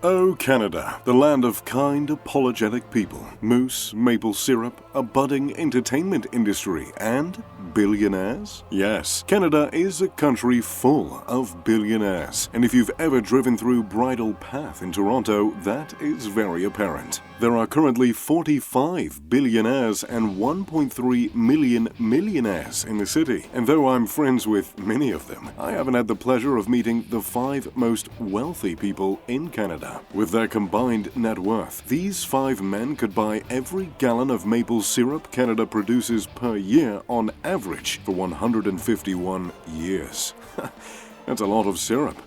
Oh, Canada, the land of kind, apologetic people, moose, maple syrup, a budding entertainment industry, and billionaires? Yes, Canada is a country full of billionaires, and if you've ever driven through Bridle Path in Toronto, that is very apparent. There are currently 45 billionaires and 1.3 million millionaires in the city, and though I'm friends with many of them, I haven't had the pleasure of meeting the 5 most wealthy people in Canada. With their combined net worth, these 5 men could buy every gallon of maple syrup Canada produces per year on average for 151 years. That's a lot of syrup.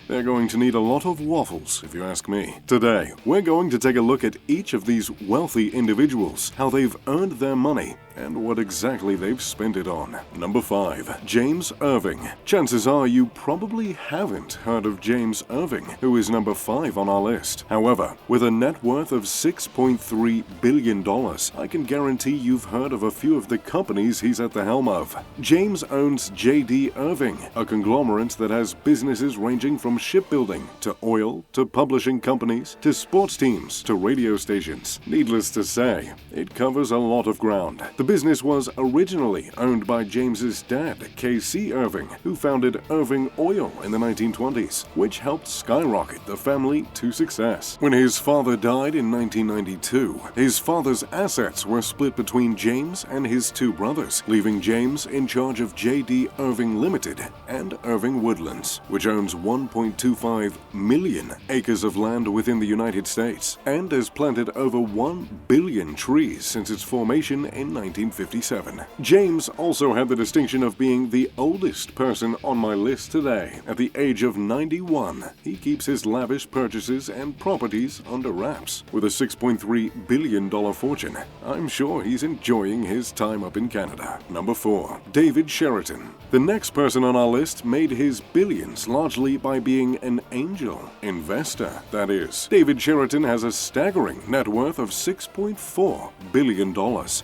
They're going to need a lot of waffles, if you ask me. Today, we're going to take a look at each of these wealthy individuals, how they've earned their money, and what exactly they've spent it on. Number 5. James Irving. Chances are you probably haven't heard of James Irving, who is number 5 on our list. However, with a net worth of $6.3 billion, I can guarantee you've heard of a few of the companies he's at the helm of. James owns J.D. Irving, a conglomerate that has businesses ranging from shipbuilding, to oil, to publishing companies, to sports teams, to radio stations. Needless to say, it covers a lot of ground. The business was originally owned by James's dad, K.C. Irving, who founded Irving Oil in the 1920s, which helped skyrocket the family to success. When his father died in 1992, his father's assets were split between James and his 2 brothers, leaving James in charge of J.D. Irving Limited and Irving Woodlands, which owns 1.25 million acres of land within the United States and has planted over 1 billion trees since its formation in 1957. James also had the distinction of being the oldest person on my list today. At the age of 91, he keeps his lavish purchases and properties under wraps. With a $6.3 billion fortune, I'm sure he's enjoying his time up in Canada. Number 4. David Cheriton. The next person on our list made his billions largely by being an angel investor, that is. David Cheriton has a staggering net worth of $6.4 billion,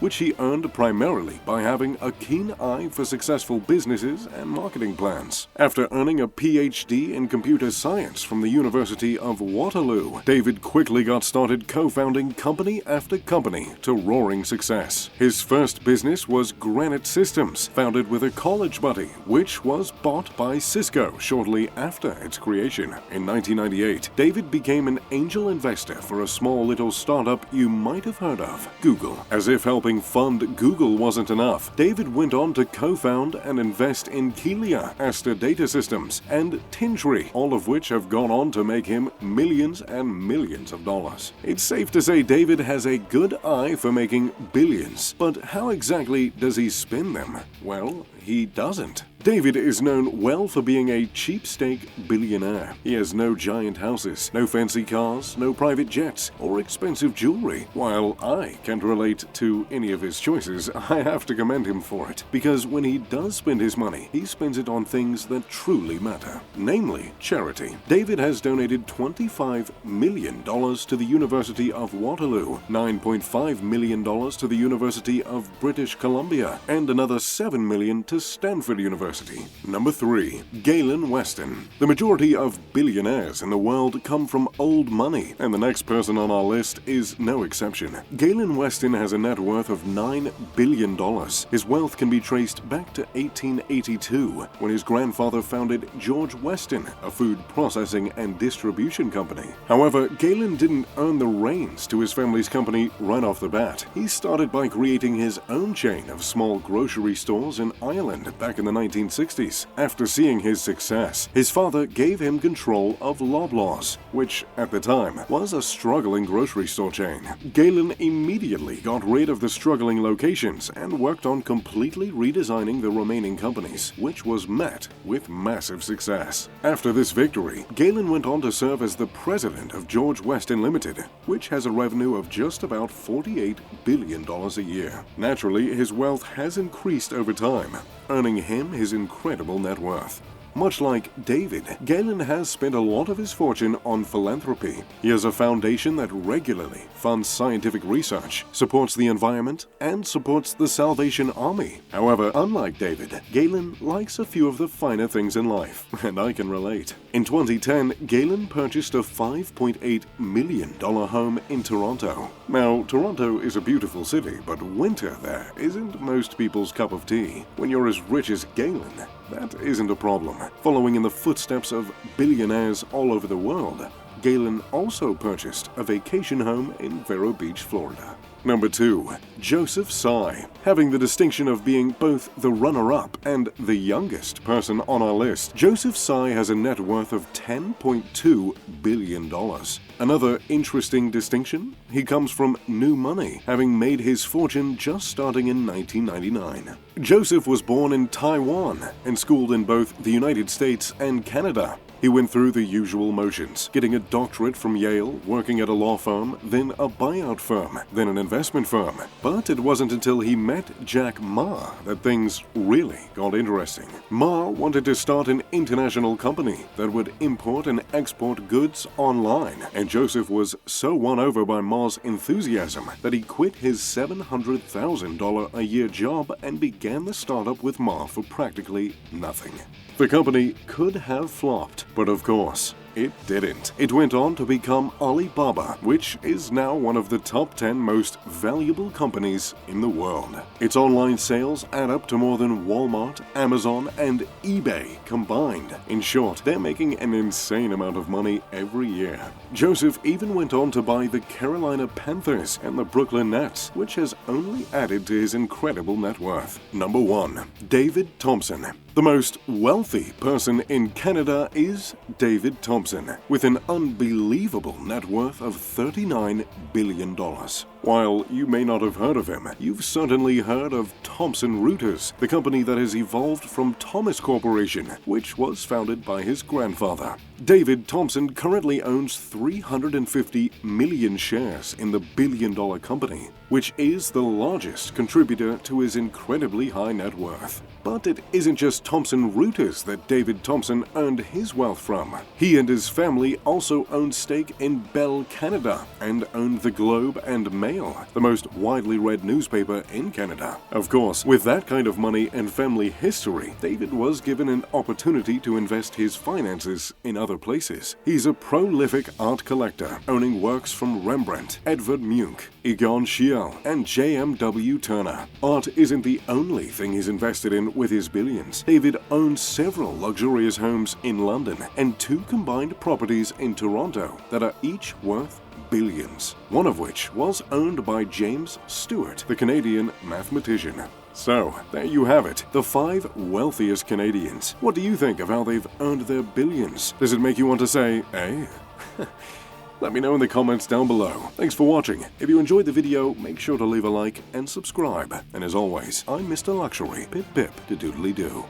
which he earned primarily by having a keen eye for successful businesses and marketing plans. After earning a PhD in computer science from the University of Waterloo, David quickly got started co-founding company after company to roaring success. His first business was Granite Systems, founded with a college buddy, which was bought by Cisco shortly after its creation. In 1998, David became an angel investor for a small little startup you might have heard of, Google. As if helping fund Google wasn't enough, David went on to co-found and invest in Kelia, Aster Data Systems, and Tintree, all of which have gone on to make him millions and millions of dollars. It's safe to say David has a good eye for making billions, but how exactly does he spend them? Well, he doesn't. David is known well for being a cheapskate billionaire. He has no giant houses, no fancy cars, no private jets, or expensive jewelry. While I can't relate to any of his choices, I have to commend him for it. Because when he does spend his money, he spends it on things that truly matter. Namely, charity. David has donated $25 million to the University of Waterloo, $9.5 million to the University of British Columbia, and another $7 million to Stanford University. Number 3. Galen Weston. The majority of billionaires in the world come from old money, and the next person on our list is no exception. Galen Weston has a net worth of $9 billion. His wealth can be traced back to 1882, when his grandfather founded George Weston, a food processing and distribution company. However, Galen didn't earn the reins to his family's company right off the bat. He started by creating his own chain of small grocery stores in Ireland back in the 1960s. After seeing his success, his father gave him control of Loblaws, which at the time was a struggling grocery store chain. Galen immediately got rid of the struggling locations and worked on completely redesigning the remaining companies, which was met with massive success. After this victory, Galen went on to serve as the president of George Weston Limited, which has a revenue of just about $48 billion a year. Naturally, his wealth has increased over time, earning him his incredible net worth. Much like David, Galen has spent a lot of his fortune on philanthropy. He has a foundation that regularly funds scientific research, supports the environment, and supports the Salvation Army. However, unlike David, Galen likes a few of the finer things in life, and I can relate. In 2010, Galen purchased a $5.8 million home in Toronto. Now, Toronto is a beautiful city, but winter there isn't most people's cup of tea. When you're as rich as Galen, that isn't a problem. Following in the footsteps of billionaires all over the world, Galen also purchased a vacation home in Vero Beach, Florida. Number 2. Joseph Tsai. Having the distinction of being both the runner-up and the youngest person on our list, Joseph Tsai has a net worth of $10.2 billion. Another interesting distinction? He comes from new money, having made his fortune just starting in 1999. Joseph was born in Taiwan and schooled in both the United States and Canada. He went through the usual motions, getting a doctorate from Yale, working at a law firm, then a buyout firm, then an investment firm. But it wasn't until he met Jack Ma that things really got interesting. Ma wanted to start an international company that would import and export goods online, and Joseph was so won over by Ma's enthusiasm that he quit his $700,000 a year job and began the startup with Ma for practically nothing. The company could have flopped, but of course, it didn't. It went on to become Alibaba, which is now one of the top 10 most valuable companies in the world. Its online sales add up to more than Walmart, Amazon, and eBay combined. In short, they're making an insane amount of money every year. Joseph even went on to buy the Carolina Panthers and the Brooklyn Nets, which has only added to his incredible net worth. Number 1. David Thompson. The most wealthy person in Canada is David Thompson, with an unbelievable net worth of $39 billion. While you may not have heard of him, you've certainly heard of Thomson Reuters, the company that has evolved from Thomas Corporation, which was founded by his grandfather. David Thompson currently owns 350 million shares in the billion-dollar company, which is the largest contributor to his incredibly high net worth. But it isn't just Thomson Reuters that David Thompson earned his wealth from. He and his family also owned stake in Bell Canada and owned the Globe and Mail, the most widely read newspaper in Canada. Of course, with that kind of money and family history, David was given an opportunity to invest his finances in other places. He's a prolific art collector, owning works from Rembrandt, Edvard Munch, Egon Schiele, and J.M.W. Turner. Art isn't the only thing he's invested in with his billions. David owns several luxurious homes in London and 2 combined properties in Toronto that are each worth billions, one of which was owned by James Stewart, the Canadian mathematician. So, there you have it, the 5 wealthiest Canadians. What do you think of how they've earned their billions? Does it make you want to say, eh? Let me know in the comments down below. Thanks for watching. If you enjoyed the video, make sure to leave a like and subscribe. And as always, I'm Mr. Luxury. Pip pip to doodly doo.